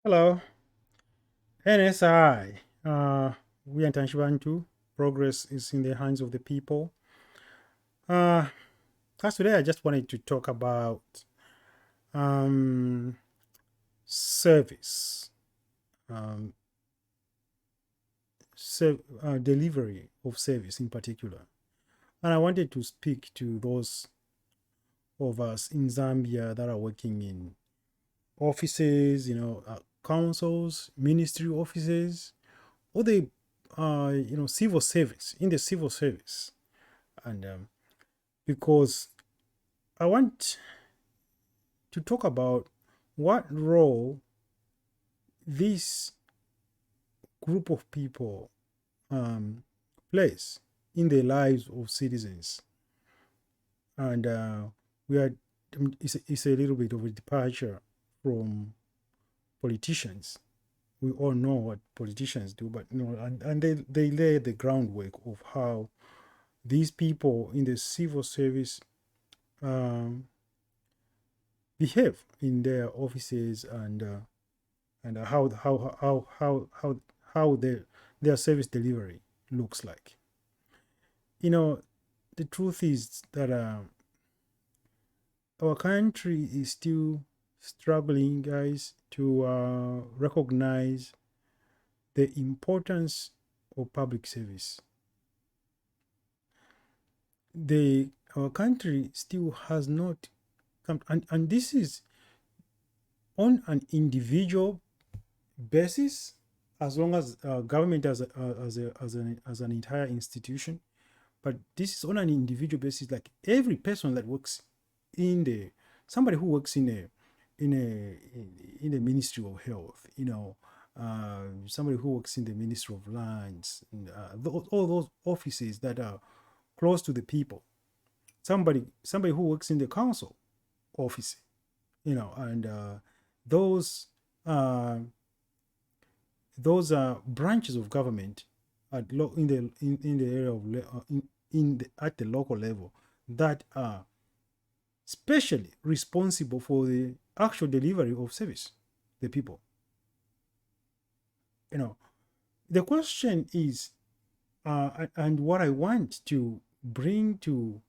Hello, NSI. We are Tanshibantu. Progress is in the hands of the people. Uh, as today, I just wanted to talk about um, service, um, delivery of service in particular. And I wanted to speak to those of us in Zambia that are working in offices, councils, ministry offices, or the, civil service, in the civil service. And because I want to talk about what role this group of people um, plays in the lives of citizens. And we are, it's a little bit of a departure from politicians. We all know what politicians do, but and they lay the groundwork of how these people in the civil service um, behave in their offices and how their service delivery looks like. You know, the truth is that our country is still struggling, guys, to recognize the importance of public service. The Our country still has not come, and this is on an individual basis, as long as government as an entire institution. But this is on an individual basis, like every person that works in the somebody who works in in the Ministry of Health, somebody who works in the Ministry of Lands, and, all those offices that are close to the people. Somebody who works in the council office, and those uh, those are branches of government in the area of in the, at the local level that are specially responsible for the actual delivery of service the people. You know the question is, and what I want to bring to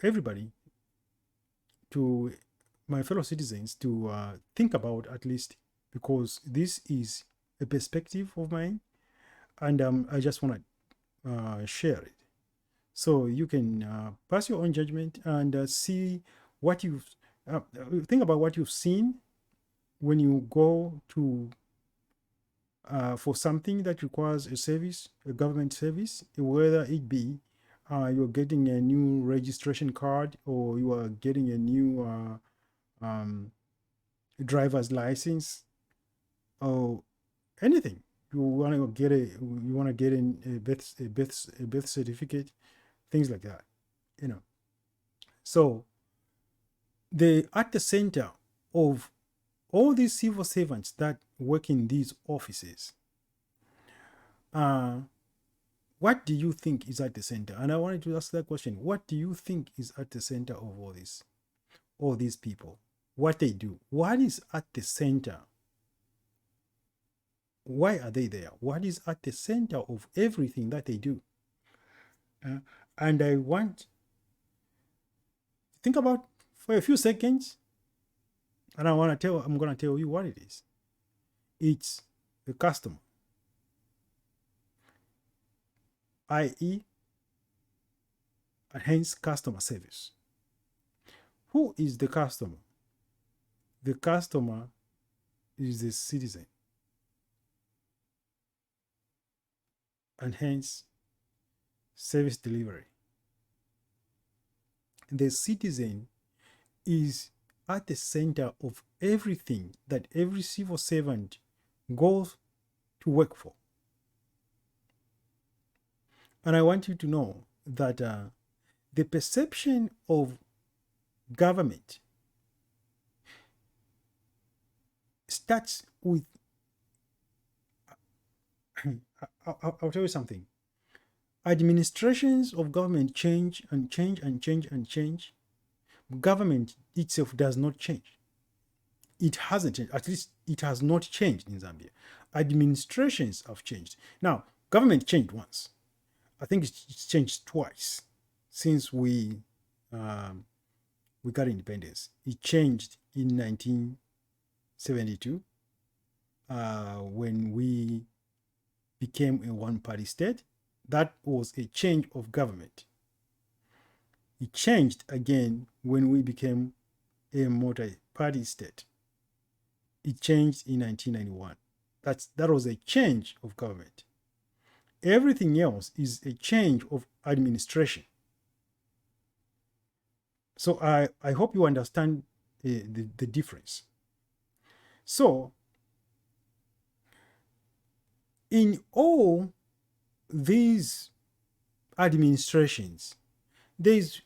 everybody, to my fellow citizens, to think about, at least, because this is a perspective of mine, and I just want to share it. So you can pass your own judgment and see what you've think about what you've seen when you go to for something that requires a service, a government service, whether it be you're getting a new registration card, or you are getting a new driver's license, or anything. You want to get in a birth certificate, things like that. You know. So the at the center of all these civil servants that work in these offices, uh, what do you think is at the center? And I wanted to ask that question. What do you think is at the center of all these people? What they do? What is at the center? Why are they there? What is at the center of everything that they do? Uh, and I want to think about for a few seconds, and I'm gonna tell you what it is. It's the customer, i.e., and hence customer service. Who is the customer? The customer is the citizen, and hence service delivery. The citizen is at the center of everything that every civil servant goes to work for. And I want you to know that the perception of government starts with, I'll tell you something. Administrations of government change and change and change and change. Government itself does not change. it hasn't changed. At least it has not changed in Zambia. Administrations have changed. Now, government changed once. I think it's changed twice since we got independence. It changed in 1972 when we became a one-party state. That was a change of government. It changed again when we became a multi-party state. It changed in 1991. That was a change of government. Everything else is a change of administration. So I hope you understand the difference. So in all these administrations, there's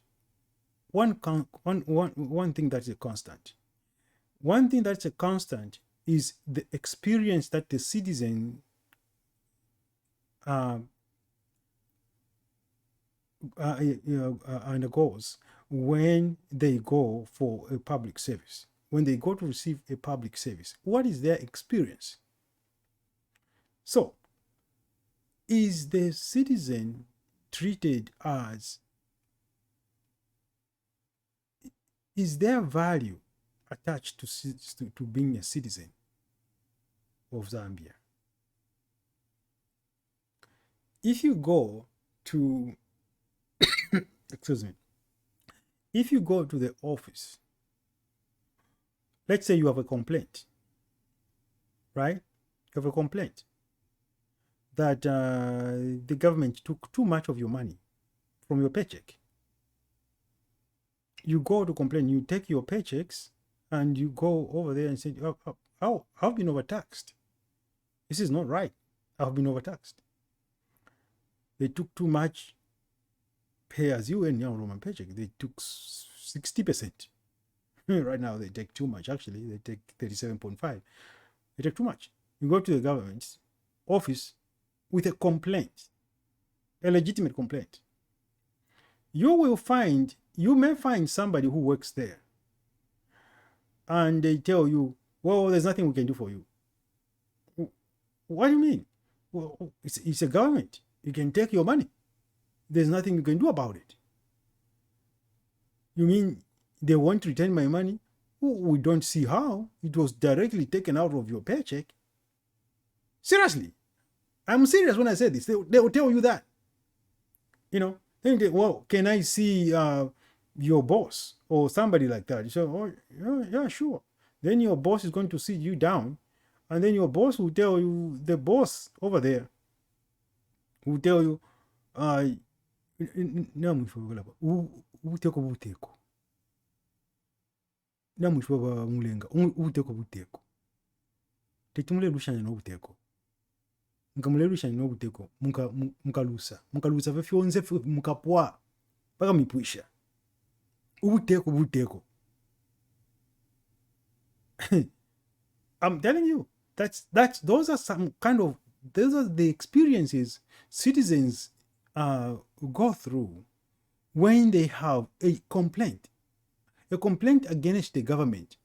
one thing that's a constant. One thing that's a constant is the experience that the citizen undergoes when they go for a public service. When they go to receive a public service, what is their experience? So, is the citizen treated as, is there value attached to being a citizen of Zambia? If you go to, excuse me, if you go to the office, let's say you have a complaint, right? You have a complaint that the government took too much of your money from your paycheck. You go to complain, you take your paychecks and you go over there and say, oh, I've been overtaxed. This is not right. I've been overtaxed. They took too much pay as you and your Roman paycheck. They took 60%. Right now, they take too much. Actually, they take 37.5. They take too much. You go to the government's office with a complaint, a legitimate complaint. You may find somebody who works there and they tell you, well, there's nothing we can do for you. What do you mean? Well, it's a government. You can take your money. There's nothing you can do about it. You mean they want to return my money? We don't see how. It was directly taken out of your paycheck. Seriously. I'm serious when I say this. They will tell you that. Then they, well, can I see your boss or somebody like that? You say, oh, yeah, sure. Then your boss is going to sit you down, and then your boss will tell you, the boss over there will tell you, ubuteko buteko. Namushwa mulenga, ubuteko buteko. Tetumulelishanya n'obuteko. Nkamulelishanya n'obuteko, mukalusa vefyonze mukapwa paka mipwisha. Ubuteko buteko. I'm telling you, those are the experiences citizens go through when they have a complaint against the government.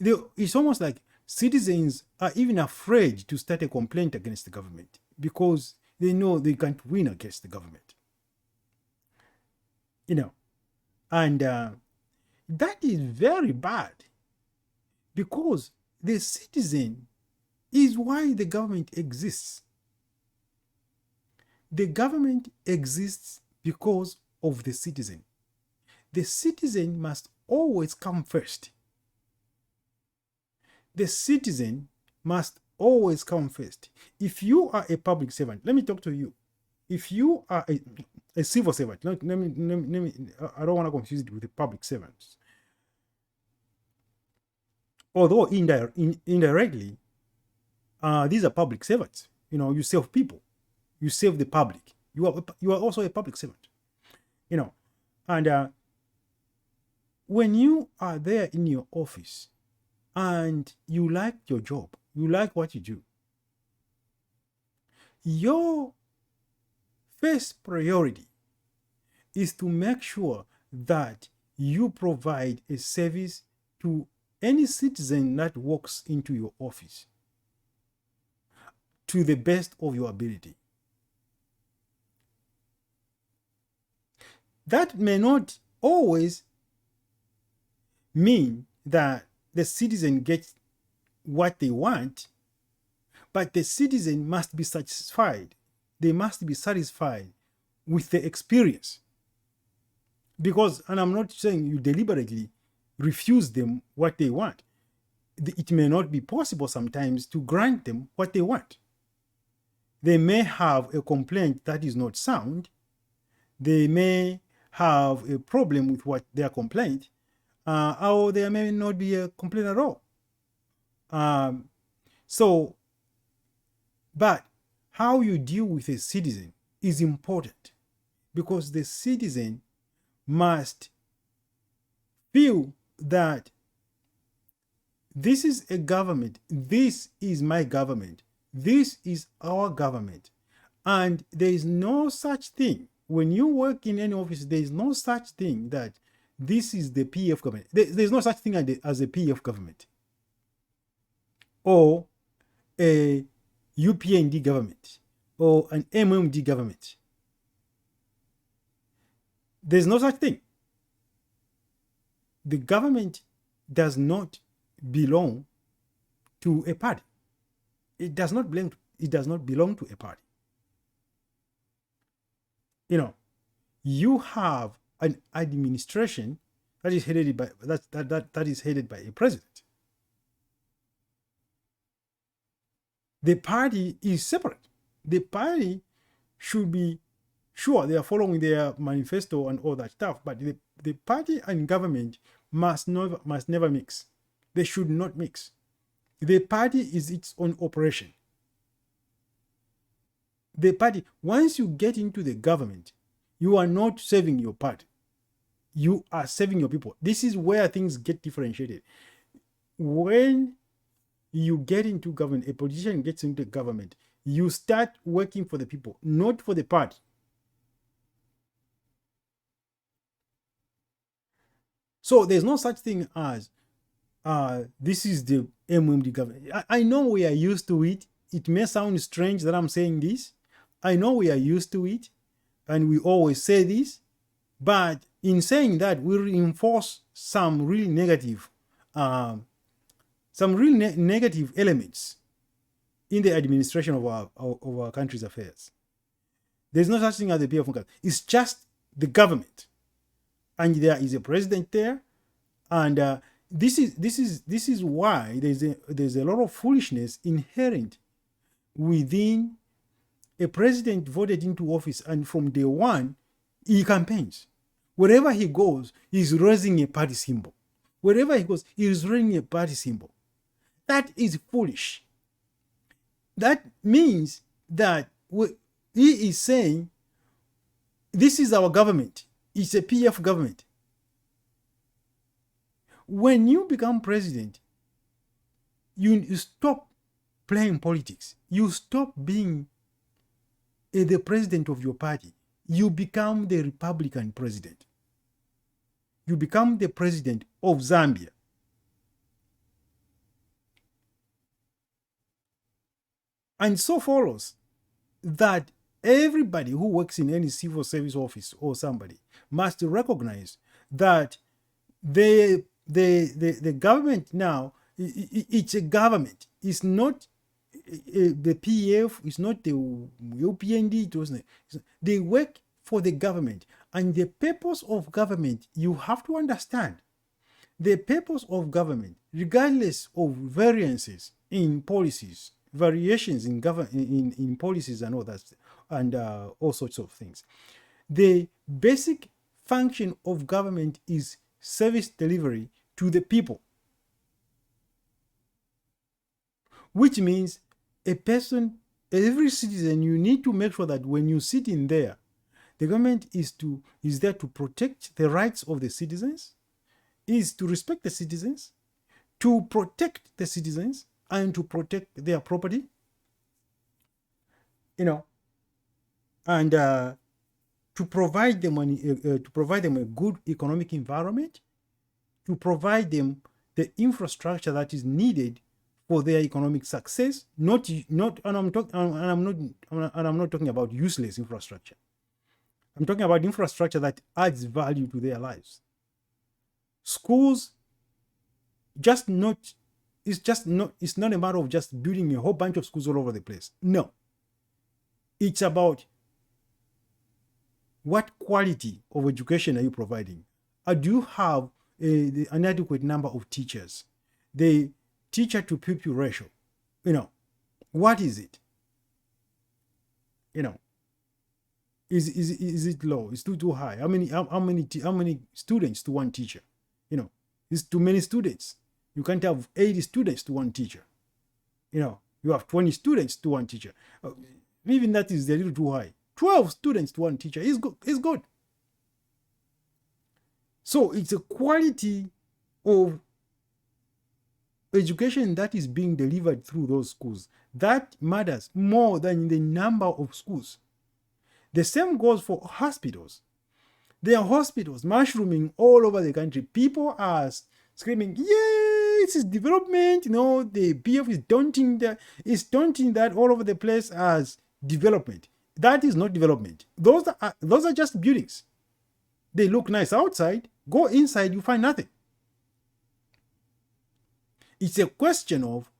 It's almost like citizens are even afraid to start a complaint against the government because they know they can't win against the government. And that is very bad because the citizen is why the government exists. The government exists because of the citizen. The citizen must always come first. The citizen must always come first. If you are a public servant, let me talk to you. If you are a civil servant, let me, I don't want to confuse it with the public servants. Although indirectly, these are public servants. You serve people. You serve the public. You are also a public servant. And when you are there in your office and you like your job, you like what you do, your first priority is to make sure that you provide a service to any citizen that walks into your office to the best of your ability. That may not always mean that the citizen gets what they want, but the citizen must be satisfied. They must be satisfied with the experience. Because, and I'm not saying you deliberately refuse them what they want. It may not be possible sometimes to grant them what they want. They may have a complaint that is not sound. They may have a problem with what their complaint, or there may not be a complaint at all. But how you deal with a citizen is important, because the citizen must feel that this is a government, this is my government, this is our government, and there is no such thing. When you work in any office, there is no such thing that this is the PF government. There's no such thing as a PF government or a UPND government or an MMD government. There's no such thing. The government does not belong to a party. It does not belong to a party. You have an administration that is headed by a president. The party is separate. The party should be sure they are following their manifesto and all that stuff, but the party and government must never mix. They should not mix. The party is its own operation. The party, once you get into the government, you are not serving your party. You are serving your people. This is where things get differentiated. When you get into government, a politician gets into government, you start working for the people, not for the party. So there's no such thing as this is the MMD government. I know we are used to it. It may sound strange that I'm saying this. I know we are used to it, and we always say this, but in saying that, we reinforce some really negative elements in the administration of our country's affairs. There's no such thing as the PF government. It's just the government, and there is a president there, and this is why there's a lot of foolishness inherent within a president voted into office, and from day one he campaigns. Wherever he goes, he's raising a party symbol. Wherever he goes, he's raising a party symbol. That is foolish. That means that he is saying, this is our government. It's a PF government. When you become president, you stop playing politics. You stop being the president of your party. You become the Republican president. You become the president of Zambia. And so follows that everybody who works in any civil service office or somebody must recognize that the government now, it's a government. It's not the PF, it's not the UPND. They work for the government. And the purpose of government, you have to understand, the purpose of government, regardless of variances in policies, variations in policies and all that, and all sorts of things, the basic function of government is service delivery to the people, which means every citizen, you need to make sure that when you sit in there, the government is there to protect the rights of the citizens, is to respect the citizens, to protect the citizens, and to protect their property, and to provide them a good economic environment, to provide them the infrastructure that is needed for their economic success. And I'm not talking about useless infrastructure. I'm talking about infrastructure that adds value to their lives. Schools it's not a matter of just building a whole bunch of schools all over the place. No. It's about what quality of education are you providing? Do you have an adequate number of teachers? The teacher to pupil ratio, what is it? Is it low? Is it too high? How many students to one teacher? It's too many students. You can't have 80 students to one teacher. You have 20 students to one teacher. Even that is a little too high. 12 students to one teacher is good. So it's a quality of education that is being delivered through those schools that matters more than the number of schools. The same goes for hospitals. There are hospitals mushrooming all over the country. People are screaming, "Yay, this is development!" The BF is daunting that all over the place as development. That is not development. Those are just buildings. They look nice outside. Go inside, you find nothing. It's a question of,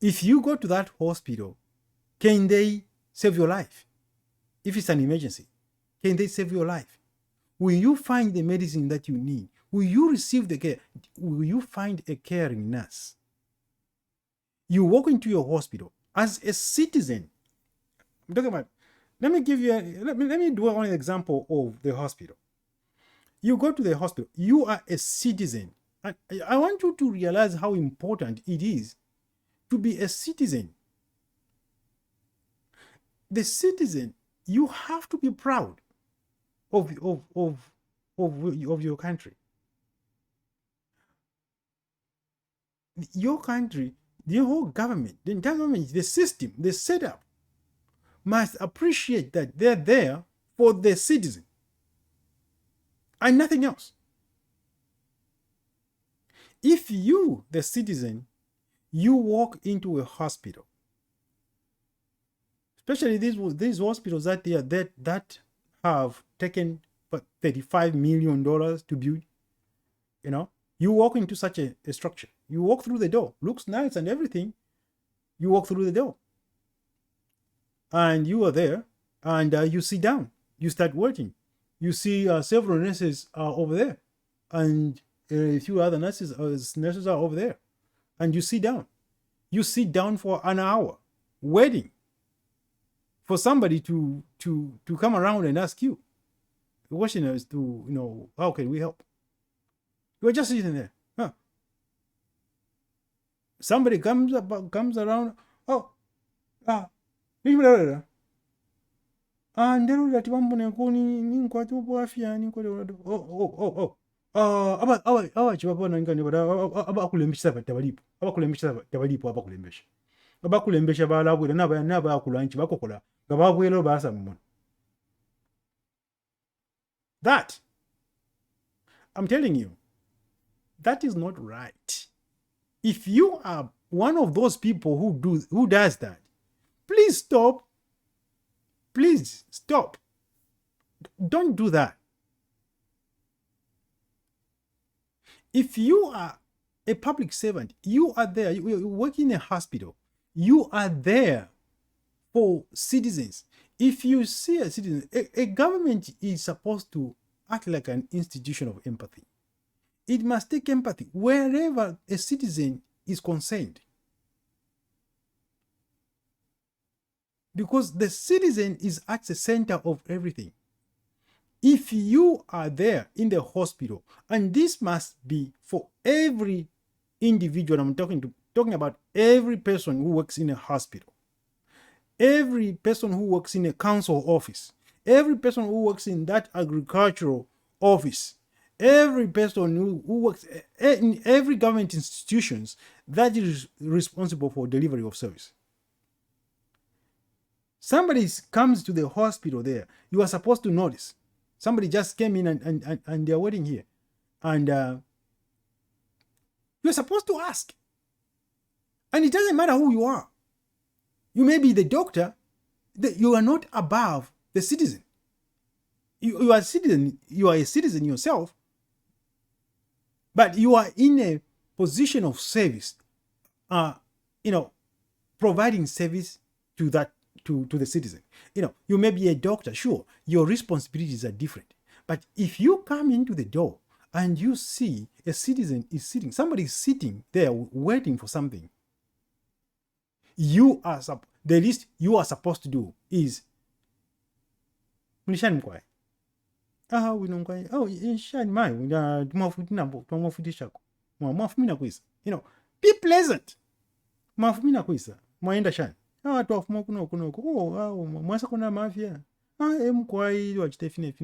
if you go to that hospital, can they save your life? If it's an emergency, can they save your life? Will you find the medicine that you need? Will you receive the care? Will you find a caring nurse? You walk into your hospital as a citizen. I'm talking about, let me do one example of the hospital. You go to the hospital, you are a citizen. I want you to realize how important it is to be a citizen. The citizen, you have to be proud of your country. Your country, the whole government, the entire government, the system, the setup must appreciate that they're there for the citizen and nothing else. If you, the citizen, you walk into a hospital, especially these hospitals that have taken $35 million to build, you walk into such a structure. You walk through the door, looks nice and everything. You walk through the door, and you are there, and you sit down. You start working. You see several nurses are over there, and a few other nurses are over there, and you sit down. You sit down for an hour, waiting for somebody to come around and ask you. The question is to, how can we help? You're just sitting there. Somebody comes around. Ndero lati mambo nekoni ninkwati obwafya ninkwati aba chibapona ngani bada abakulembesha tabalipo abakulembesha balabwira naba akulanchi bakokola ngababwelo basa mmona. That, I'm telling you, that is not right. If you are one of those people who does that, please stop. Please stop. Don't do that. If you are a public servant, you are there, you work in a hospital, you are there for citizens. If you see a citizen, a government is supposed to act like an institution of empathy. It must take empathy wherever a citizen is concerned. Because the citizen is at the center of everything. If you are there in the hospital, and this must be for every individual, I'm talking about every person who works in a hospital, every person who works in a council office, every person who works in that agricultural office, every person who works in every government institutions that is responsible for delivery of service. Somebody comes to the hospital there, you are supposed to notice. Somebody just came in and they're waiting here. And You're supposed to ask. And it doesn't matter who you are. You may be the doctor, you are not above the citizen. You are a citizen, you are a citizen yourself, but you are in a position of service, providing service to the citizen. You may be a doctor, sure, your responsibilities are different. But if you come into the door and you see a citizen is sitting, somebody is sitting there waiting for something, the least you are supposed to do is shani mai be pleasant mafumina kwisa mwaenda shani twafuma kuno mwasa kuna mafia mkwai wachite fine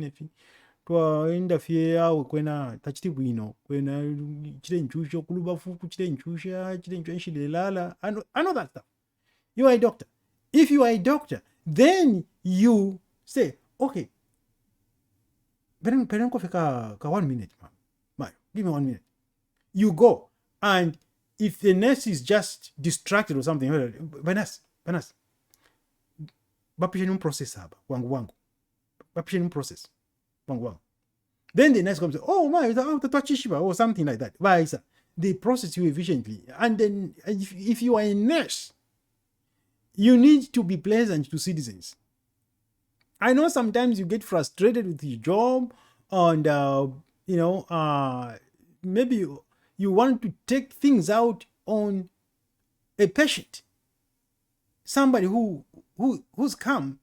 twaenda fye awe kwena tachiti bwino kwena chile nchusho kuluba fuku chile nchusha chile nchilelala. I know that stuff. You are a doctor. If you are a doctor, then you say, okay, peren kofika 1 minute, Mayo, give me 1 minute. You go, and if the nurse is just distracted or something, banas, bapisha process haba, wangu. Bapisha process, wangu. Then the nurse comes, oh my, or something like that. They process you efficiently. And then if you are a nurse, you need to be pleasant to citizens. I know sometimes you get frustrated with your job, and maybe you want to take things out on a patient, somebody who's come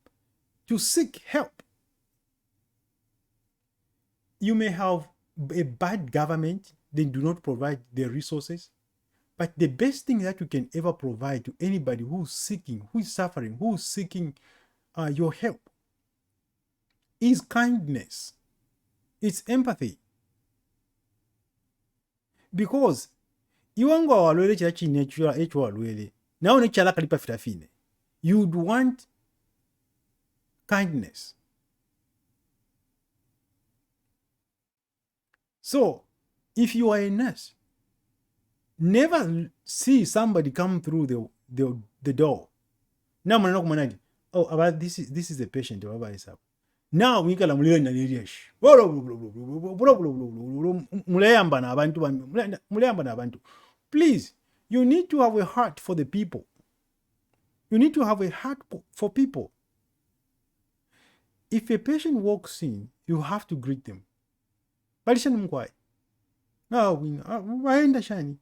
to seek help. You may have a bad government, they do not provide the resources. But the best thing that you can ever provide to anybody who's seeking, who is suffering, who's seeking your help is kindness. It's empathy. Because iwangu awalwele chila chini echo walwele na one chala kalipa fitafine, you'd want kindness. So if you are a nurse, never see somebody come through the door. Now about this is the patient. Now we kala mulele na liyesh. Muleyamba na abantu. Please, you need to have a heart for the people. You need to have a heart for people. If a patient walks in, you have to greet them. Balisha mkwai. Waenda shani.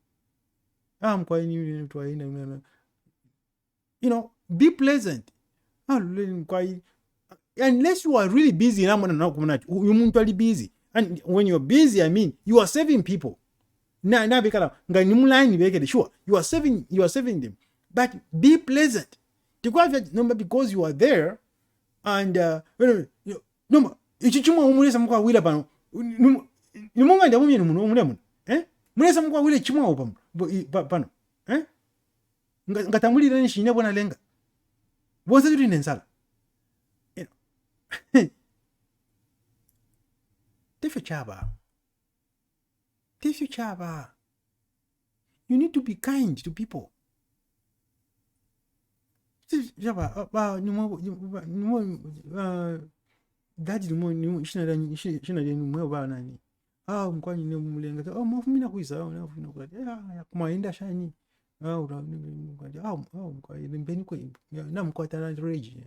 Be pleasant. Unless you are really busy, you're busy. And when you're busy, I mean, you are serving people. Sure, you are serving them. But be pleasant. Because you are there, and mulesa mkwa wile chimwa pano ngatambulira nishine bona lenga bonse tuli nensala tefyo chaba. You need to be kind to people. Daddy shina nani mkwani ne mulenga mafumina kuisa kumaenda shani mkwani mbeni kwa na mkwata na rage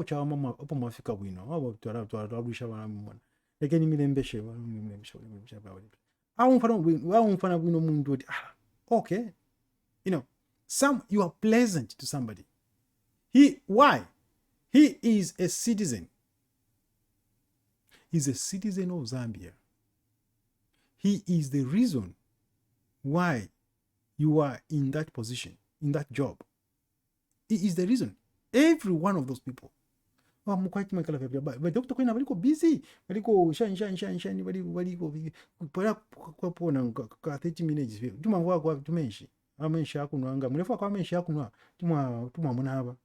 chawa mama opo mafika bwino twarabisha bana mwana lakini milembeshe mfana bwino mundu okay, you are pleasant to somebody. Why? He is a citizen. He's a citizen of Zambia. He is the reason why you are in that position, in that job. He is the reason. Every one of those people. But Dr. Kwena waliko busy. Waliko shani waliko kwa 30 minutes. Tuma kwa tumenshi. Amensha kunwanga. Mulefa kwa amensha kunwa. Tuma muna haba.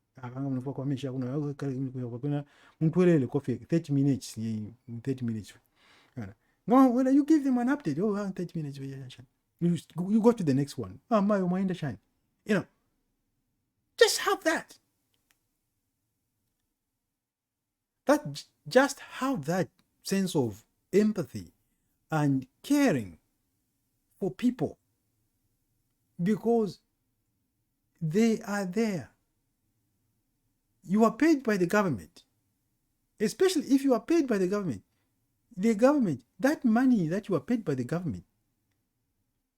Mlefa kwa amensha kunwa. Mtuelele kofi 30 minutes. No, well, you give them an update. Oh, 30 minutes. You go to the next one. Oh, my mind shine. You know, just have that. Just have that sense of empathy and caring for people because they are there. You are paid by the government, especially if you are paid by the government. The government, that money that you are paid by the government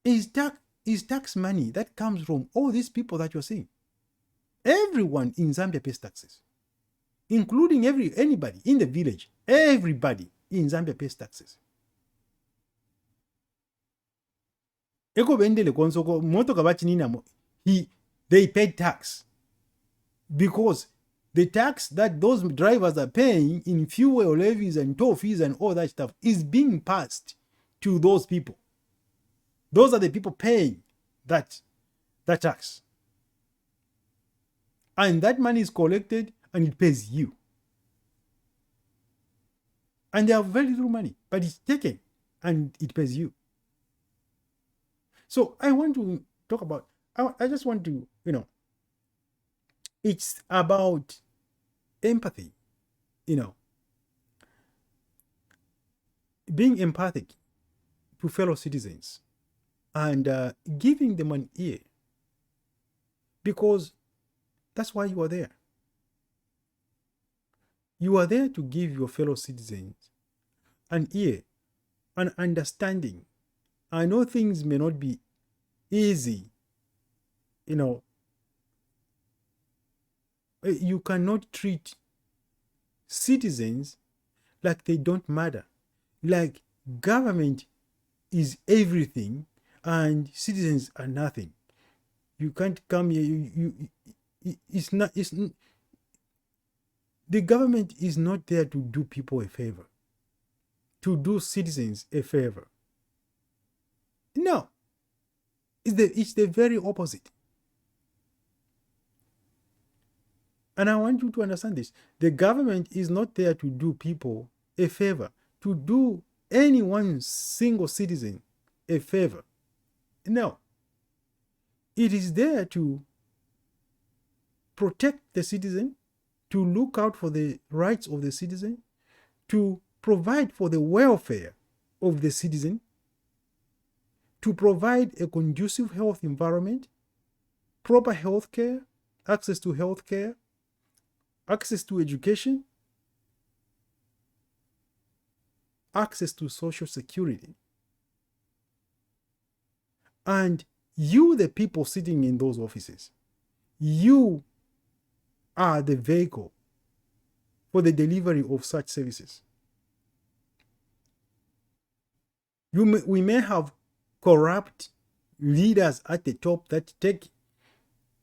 is tax money that comes from all these people that you're seeing. Everyone in Zambia pays taxes, including anybody in the village. Everybody in Zambia pays taxes. They paid tax because the tax that those drivers are paying in fuel levies and toll fees and all that stuff is being passed to those people. Those are the people paying that tax. And that money is collected and it pays you. And they have very little money, but it's taken and it pays you. So I want to talk about, I just want to, it's about empathy, being empathic to fellow citizens and giving them an ear, because that's why you are there. You are there to give your fellow citizens an ear, an understanding. I know things may not be easy, you cannot treat citizens like they don't matter, like government is everything and citizens are nothing. You can't come here. The government is not there to do people a favor, to do citizens a favor. No, it's the very opposite. And I want you to understand this. The government is not there to do people a favor, to do any one single citizen a favor. No. It is there to protect the citizen, to look out for the rights of the citizen, to provide for the welfare of the citizen, to provide a conducive health environment, proper health care, access to health care, access to education, access to social security. And you, the people sitting in those offices, you are the vehicle for the delivery of such services. We may have corrupt leaders at the top that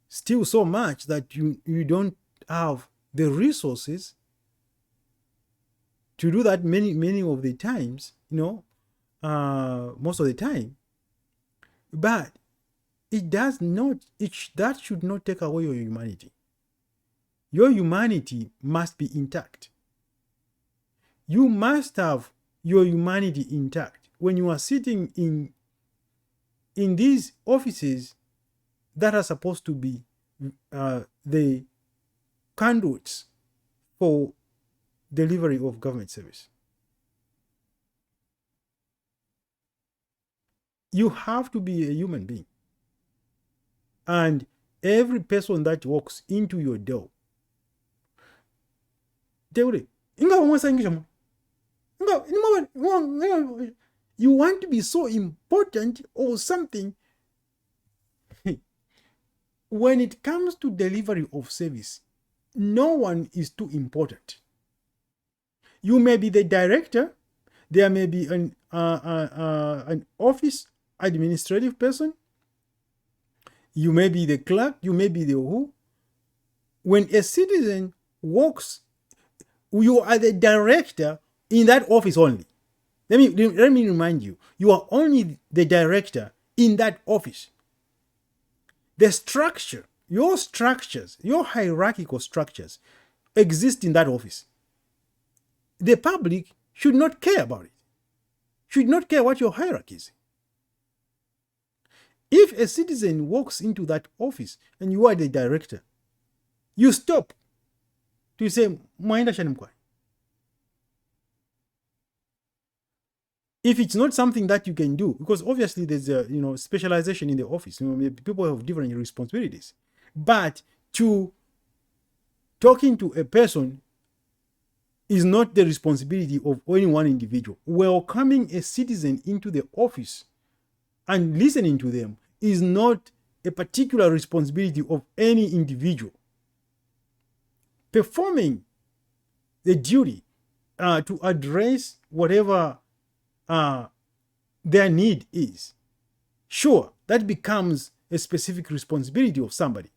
steal so much that you don't have the resources to do that many of the times, most of the time. But that should not take away your humanity. Your humanity must be intact. You must have your humanity intact when you are sitting in these offices that are supposed to be the conduits for delivery of government service. You have to be a human being. And every person that walks into your door, you want to be so important or something. When it comes to delivery of service, no one is too important. You may be the director, there may be an office administrative person, you may be the clerk, you may be the who. When a citizen walks, you are the director in that office only. Let me remind you, you are only the director in that office. The structure, your hierarchical structures exist in that office. The public should not care about it. should not care what your hierarchy is. If a citizen walks into that office and you are the director, you stop to say, Mwaenda Shanimkwai. If it's not something that you can do, because obviously there's a specialization in the office, people have different responsibilities. But talking to a person is not the responsibility of any one individual. Welcoming a citizen into the office and listening to them is not a particular responsibility of any individual. Performing the duty to address whatever their need is, sure, that becomes a specific responsibility of somebody.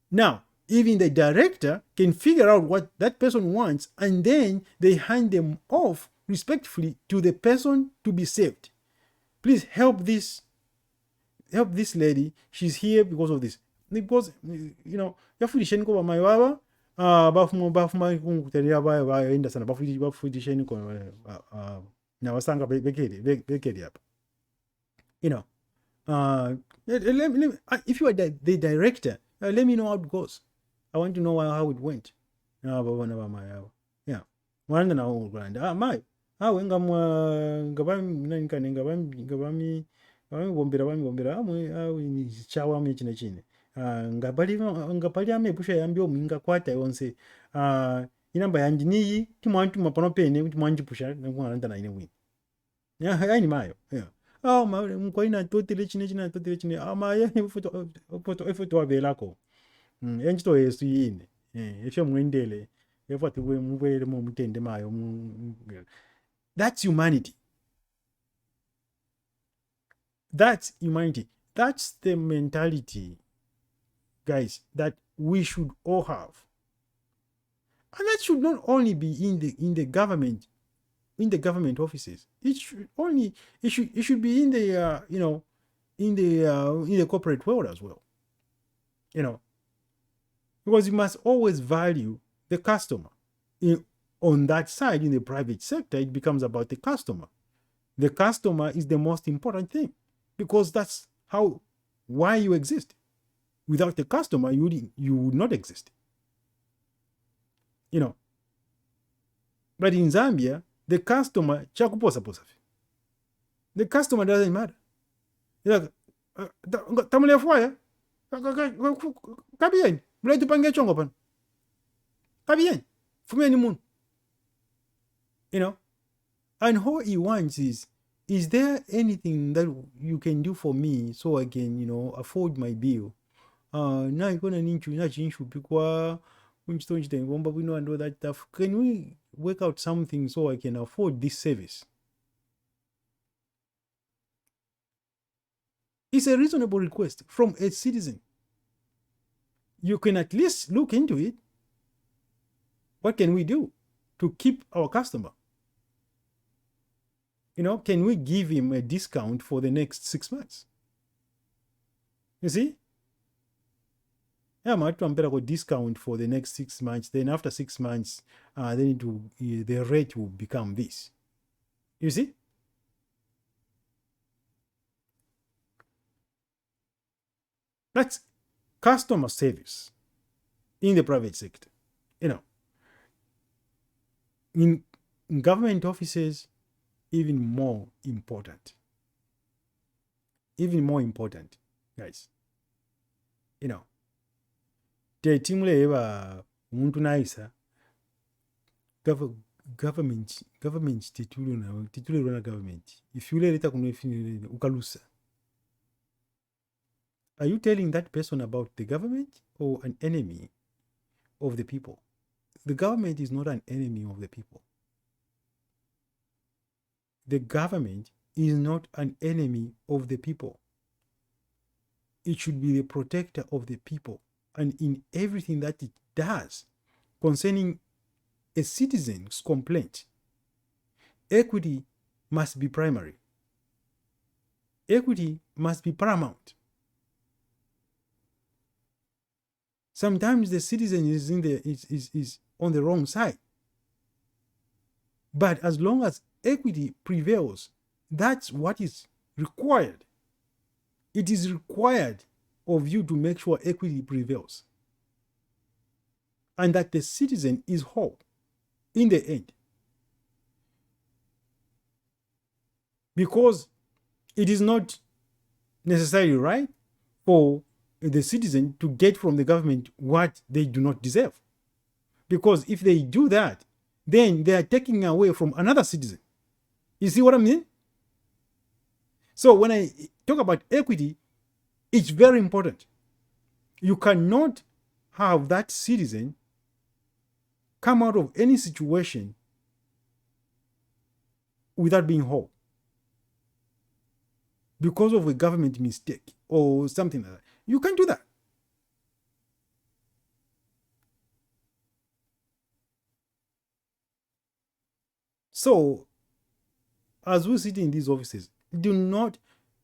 Now, even the director can figure out what that person wants, and then they hand them off respectfully to the person to be saved. Please help this lady. She's here because of this. Because yafundisheni ko bamai baba bafuma kunguterera baenda sana bafundisheni ko nawasanga bekeri hapa. If you are the director, let me know how it goes. I want to know how it went. Yeah. Wanda na uganda. Mai. Ngabami bombera amwe chawa me chine. Ngapali amepusha yambi ominga kwata yonse. Inamba yanji niyi timwantuma pano pene kuti mwanjipusha ngwanda na ine win. Yeah, yani mayo. Yeah. Mkwai totele chine. Maye foto wabelako. Enchito yesu yine. Efyo mwendele. Efo mwele mutende mayo. That's humanity. That's humanity. That's the mentality, guys, that we should all have. And that should not only be in the government, in the government offices. It should be in the in the corporate world as well. Because you must always value the customer. On that side, in the private sector, it becomes about the customer. The customer is the most important thing, because that's why you exist. Without the customer, you would not exist. But in Zambia, the customer the customer doesn't matter. Tamulefua kabien mle tupange chongo pan kabien fumeni mun. And all he wants is there anything that you can do for me so I can afford my bill? Na ikona ninchu na chinshu pikwa unchitonjite ngomba bwino and all that stuff. Can we work out something so I can afford this service? It's a reasonable request from a citizen. You can at least look into it. What can we do to keep our customer? Can we give him a discount for the next 6 months? You see? Yeah, might a discount for the next 6 months. Then after 6 months, then the rate will become this. You see? That's customer service in the private sector. In government offices, even more important, guys. Tetimuleva muntu naisa government titulo na government if you let ukalusa. Are you telling that person about the government or an enemy of the people? The government is not an enemy of the people. The government is not an enemy of the people. It should be the protector of the people. And in everything that it does concerning a citizen's complaint, equity must be primary. Equity must be paramount. Sometimes the citizen is on the wrong side. But as long as equity prevails, That's what is required. It is required of you to make sure equity prevails and that the citizen is whole in the end. Because it is not necessarily right for the citizen to get from the government what they do not deserve. Because if they do that, then they are taking away from another citizen. You see what I mean? So when I talk about equity, it's very important. You cannot have that citizen come out of any situation without being whole because of a government mistake or something like that. You can't do that. So, as we sit in these offices, do not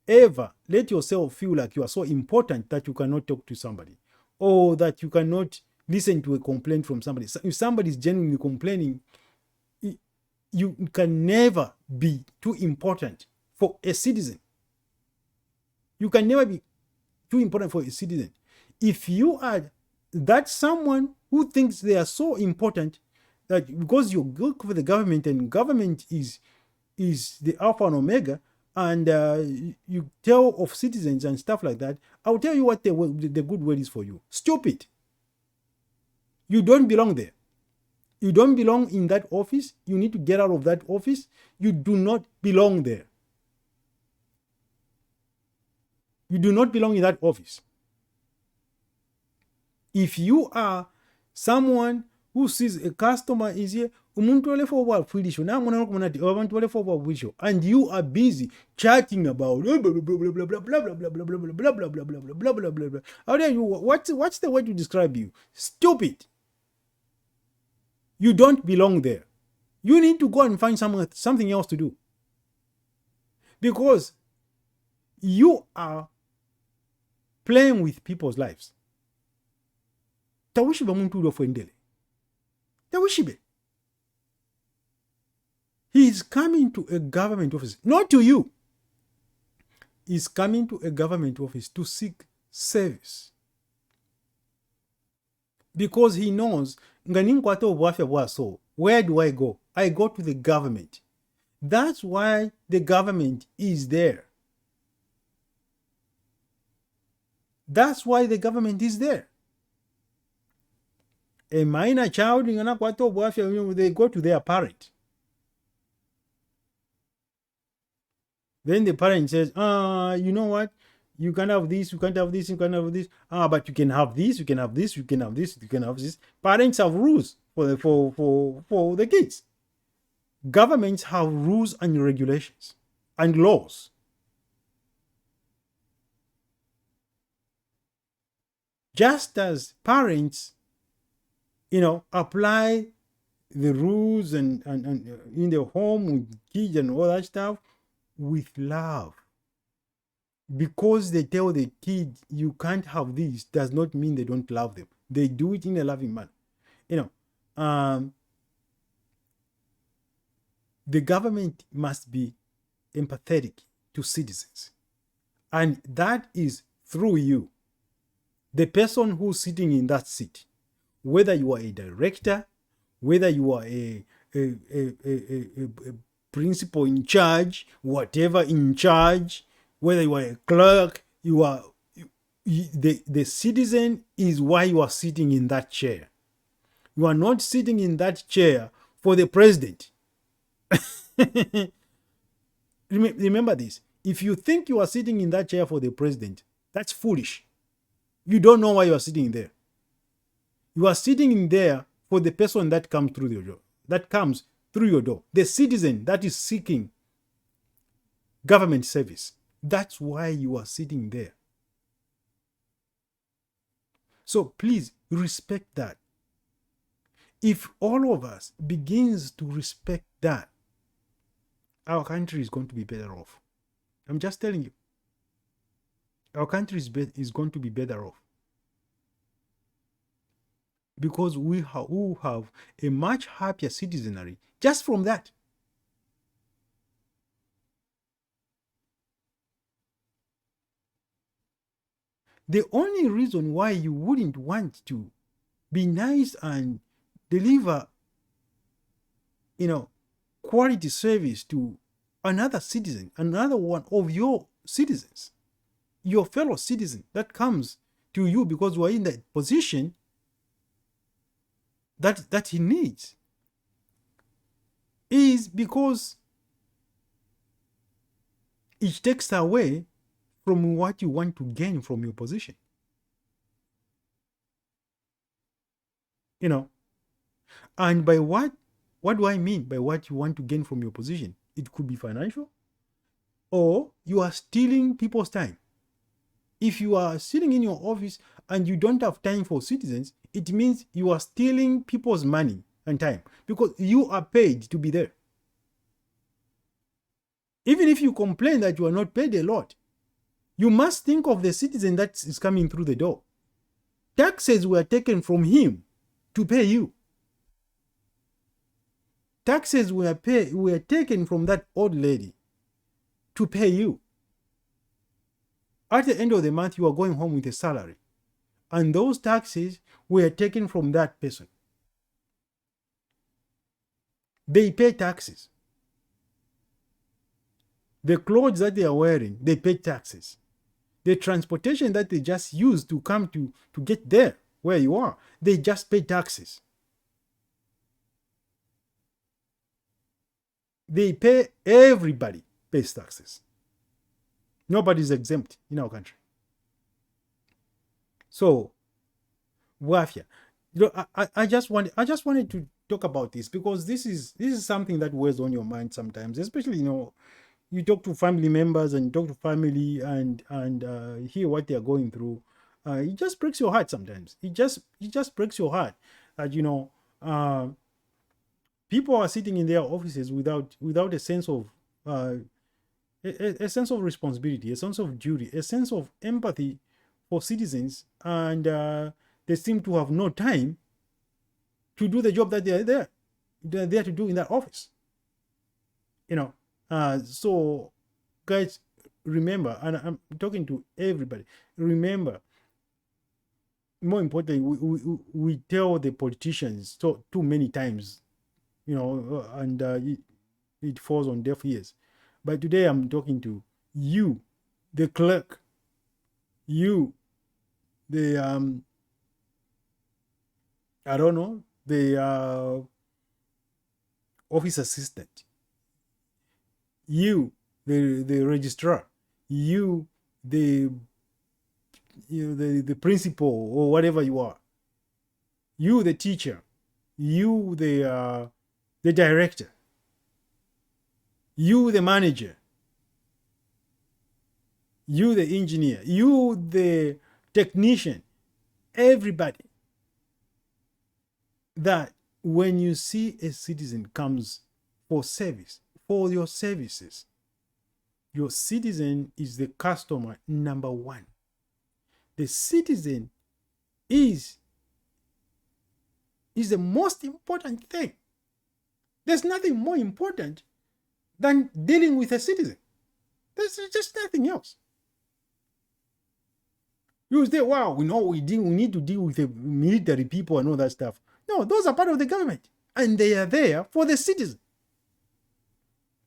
ever let yourself feel like you are so important that you cannot talk to somebody or that you cannot listen to a complaint from somebody. If somebody is genuinely complaining, you can never be too important for a citizen. You can never be too important for a citizen. If you are that someone who thinks they are so important that because you work for the government and government is the alpha and omega, and you tell of citizens and stuff like that, I'll tell you what the good word is for you. Stupid. You don't belong there. You don't belong in that office. You need to get out of that office. You do not belong there. You do not belong in that office. If you are someone who sees a customer is here, and you are busy chatting about blah blah blah blah blah blah blah blah blah blah blah blah blah blah blah blah blah blah. How dare you? What's the way to describe you? Stupid. You don't belong there. You need to go and find something else to do. Because you are playing with people's lives. Tawishibe muntu ulofwendele. Tawishibe. He is coming to a government office, not to you. He is coming to a government office to seek service. Because he knows, where do I go? I go to the government. That's why the government is there. That's why the government is there. A minor child, they go to their parent. Then the parent says, you know what? You can have this, you can't have this, you can have this. But you can have this, you can have this, you can have this, you can have this. Parents have rules for the kids. Governments have rules and regulations and laws. Just as parents, apply the rules and in the home with kids and all that stuff with love. Because they tell the kid you can't have this does not mean they don't love them. They do it in a loving manner. The government must be empathetic to citizens. And that is through you. The person who's sitting in that seat, whether you are a director, whether you are a principal in charge, whatever in charge, whether you are a clerk, the citizen is why you are sitting in that chair. You are not sitting in that chair for the president. Remember this. If you think you are sitting in that chair for the president, that's foolish. You don't know why you are sitting there. You are sitting in there for the person that comes through your door. The citizen that is seeking government service. That's why you are sitting there. So please respect that. If all of us begins to respect that, our country is going to be better off. I'm just telling you. Our country is going to be better off. Because we have a much happier citizenry just from that. The only reason why you wouldn't want to be nice and deliver, quality service to another citizen, another one of your citizens, your fellow citizen that comes to you because you are in that position that he needs, is because it takes away from what you want to gain from your position. And by what do I mean by what you want to gain from your position? It could be financial, or you are stealing people's time. If you are sitting in your office and you don't have time for citizens, it means you are stealing people's money and time because you are paid to be there. Even if you complain that you are not paid a lot, you must think of the citizen that is coming through the door. Taxes were taken from him to pay you. Taxes were taken from that old lady to pay you. At the end of the month, you are going home with a salary. And those taxes were taken from that person. They pay taxes. The clothes that they are wearing, they pay taxes. The transportation that they just use to come to get there where you are, they just pay taxes. They pay, everybody pays taxes. Nobody's exempt in our country. So, Wafia, I just wanted to talk about this because this is something that weighs on your mind sometimes, especially you talk to family members and you talk to family and hear what they are going through. It just breaks your heart sometimes. It just breaks your heart that people are sitting in their offices without a sense of a sense of responsibility, a sense of duty, a sense of empathy for citizens, and they seem to have no time to do the job that they're there to do in that office. So guys, remember, and I'm talking to everybody, remember, more importantly, we tell the politicians too many times, and it falls on deaf ears. But today I'm talking to you, the clerk, you, the I don't know, the office assistant, you, the registrar, you, the principal or whatever you are, you, the teacher, you, the director, you, the manager, you, the engineer, you, the technician, everybody, that when you see a citizen comes for service, for your services, your citizen is the customer number one. The citizen is the most important thing. There's nothing more important than dealing with a citizen. There's just nothing else. You say, wow, we need to deal with the military people and all that stuff. No, those are part of the government, and they are there for the citizen.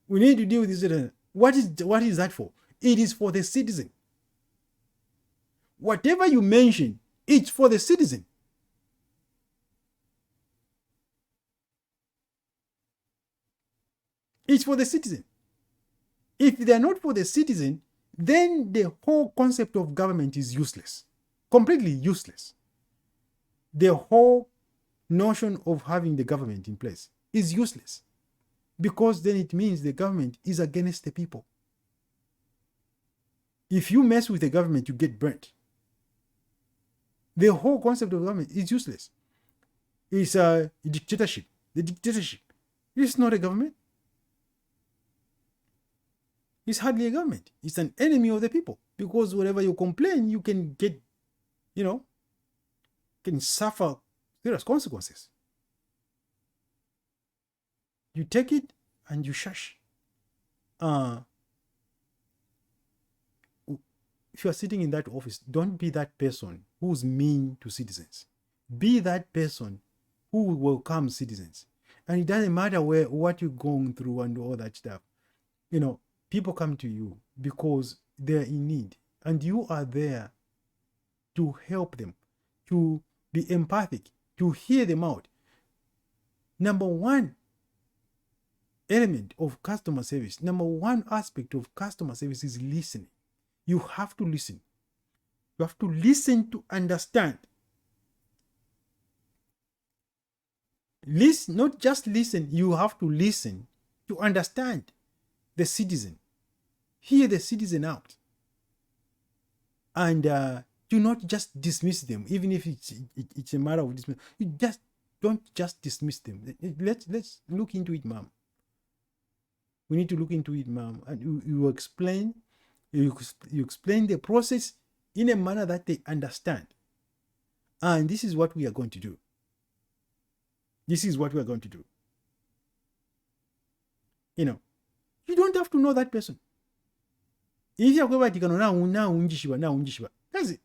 We need to deal with the citizen. What is that for? It is for the citizen. Whatever you mention, it's for the citizen. It's for the citizen. If they're not for the citizen, then the whole concept of government is useless. Completely useless. The whole notion of having the government in place is useless, because then it means the government is against the people. If you mess with the government, you get burnt. The whole concept of government is useless. It's a dictatorship. The dictatorship is not a government. It's hardly a government. It's an enemy of the people, because whenever you complain, you can get, can suffer serious consequences. You take it and you shush. if you are sitting in that office, don't be that person who's mean to citizens. Be that person who will welcome citizens. And it doesn't matter what you're going through and all that stuff. People come to you because they're in need, and you are there to help them, to be empathic, to hear them out. Number one element of customer service, number one aspect of customer service is listening. You have to listen. You have to listen to understand. Listen, not just listen, you have to listen to understand the citizen. Hear the citizen out. And do not just dismiss them, even if it's a matter of dismiss. You just don't just dismiss them. Let's look into it, ma'am. We need to look into it, ma'am. And you explain the process in a manner that they understand. And this is what we are going to do. This is what we are going to do. You don't have to know that person. If you're going to guys,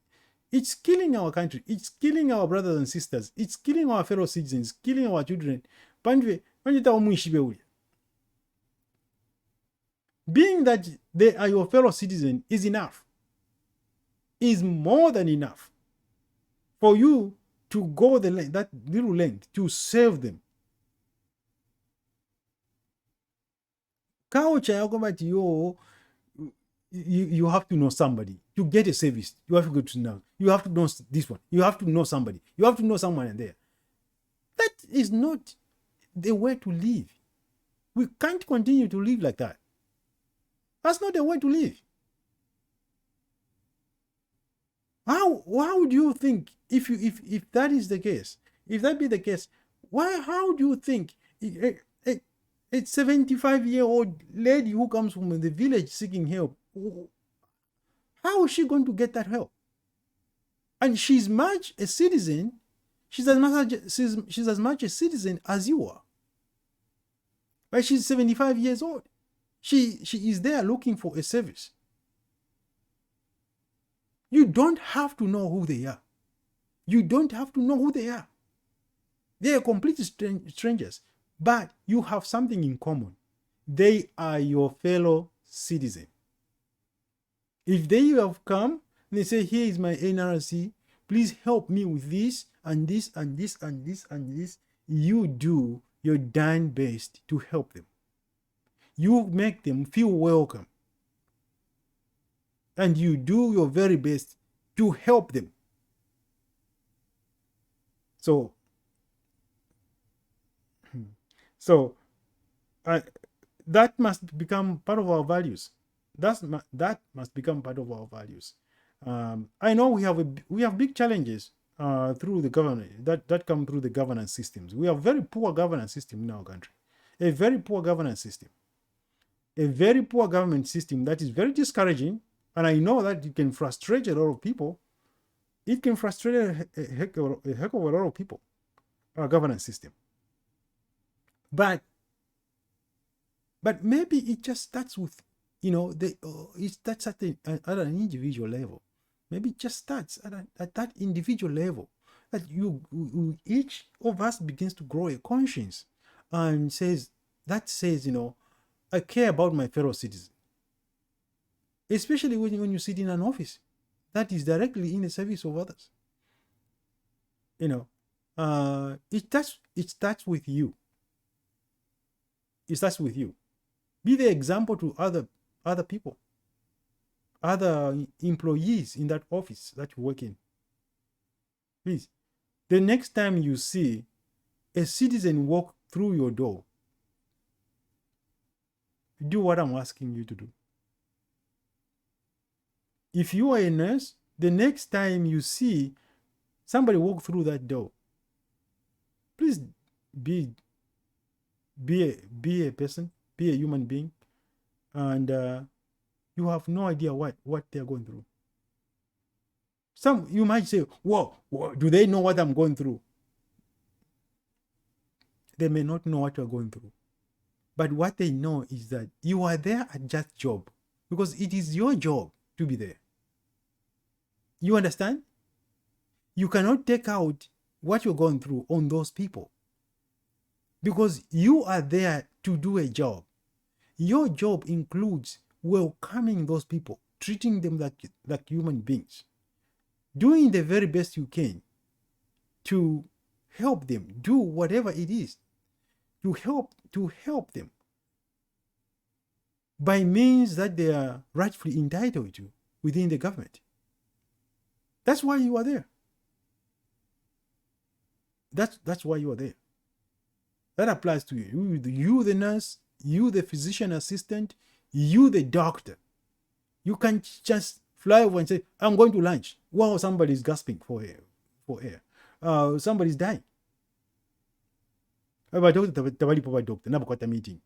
it's killing our country. It's killing our brothers and sisters. It's killing our fellow citizens, killing our children. Being that they are your fellow citizen is enough. Is more than enough for you to go that little length to serve them. You have to know somebody to get a service. You have to go to know. You have to know this one. You have to know somebody. You have to know someone there. That is not the way to live. We can't continue to live like that. That's not the way to live. How do you think if that is the case? If that be the case, how do you think a 75-year-old lady who comes from the village seeking help, how is she going to get that help? And she's much a citizen. She's as much a citizen as you are. But she's 75 years old. She is there looking for a service. You don't have to know who they are. You don't have to know who they are. They are completely strangers, but you have something in common. They are your fellow citizen. If they have come, they say, here is my NRC, please help me with this and this and this and this and this. You do your darn best to help them. You make them feel welcome. And you do your very best to help them. So that must become part of our values. That must become part of our values. I know we have big challenges through the government that come through the governance systems. We have very poor governance system in our country. A very poor governance system. A very poor government system that is very discouraging. And I know that it can frustrate a lot of people. It can frustrate a heck of a lot of people, our governance system. But maybe it just starts with, it starts at an individual level. Maybe it just starts at that individual level. That each of us begins to grow a conscience and says, I care about my fellow citizens. Especially when you sit in an office that is directly in the service of others. It starts with you. It starts with you. Be the example to other people, other employees in that office that you work in. Please, the next time you see a citizen walk through your door, do what I'm asking you to do. If you are a nurse, the next time you see somebody walk through that door, please be a person, be a human being, and you have no idea what they're going through. You might say, whoa, do they know what I'm going through? They may not know what you're going through. But what they know is that you are there at just job, because it is your job to be there. You understand? You cannot take out what you're going through on those people because you are there to do a job. Your job includes welcoming those people, treating them like human beings, doing the very best you can to help them do whatever it is to help them by means that they are rightfully entitled to within the government. That's why you are there. That's why you are there. That applies to you. You the nurse, you the physician assistant, you the doctor. You can't just fly over and say, I'm going to lunch. Wow, somebody's gasping for air. Somebody's dying. Doctor, meeting.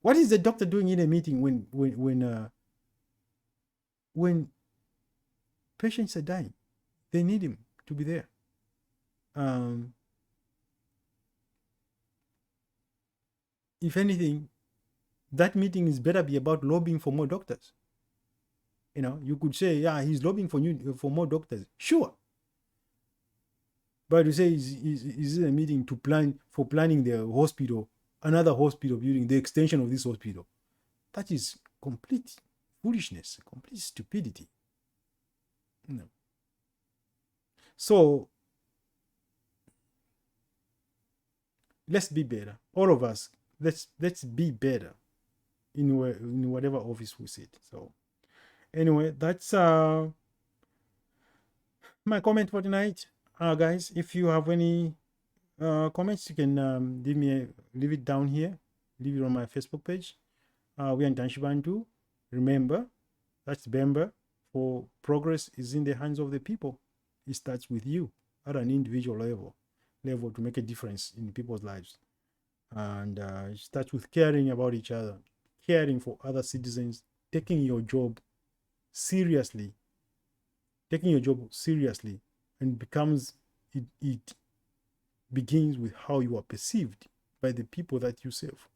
What is the doctor doing in a meeting when patients are dying? They need him to be there. If anything, that meeting is better be about lobbying for more doctors. You could say, yeah, he's lobbying for more doctors. Sure. But to say is it a meeting to planning the hospital, another hospital building, the extension of this hospital? That is complete foolishness, complete stupidity. So let's be better. All of us, let's be better in whatever office we sit. So anyway, that's my comment for tonight. Guys, if you have any comments, you can leave it down here. Leave it on my Facebook page. We are in Tanshibantu. Remember, that's Bemba. For progress is in the hands of the people. It starts with you at an individual level to make a difference in people's lives. And it starts with caring about each other, caring for other citizens, taking your job seriously, and it begins with how you are perceived by the people that you serve,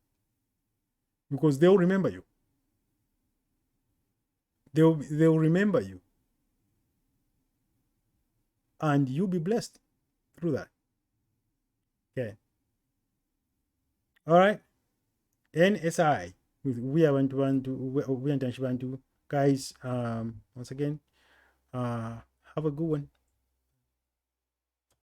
because they'll remember you. They'll remember you, and you'll be blessed through that. Okay. All right. NSI with we are Tanshibantu. Guys, once again, have a good one.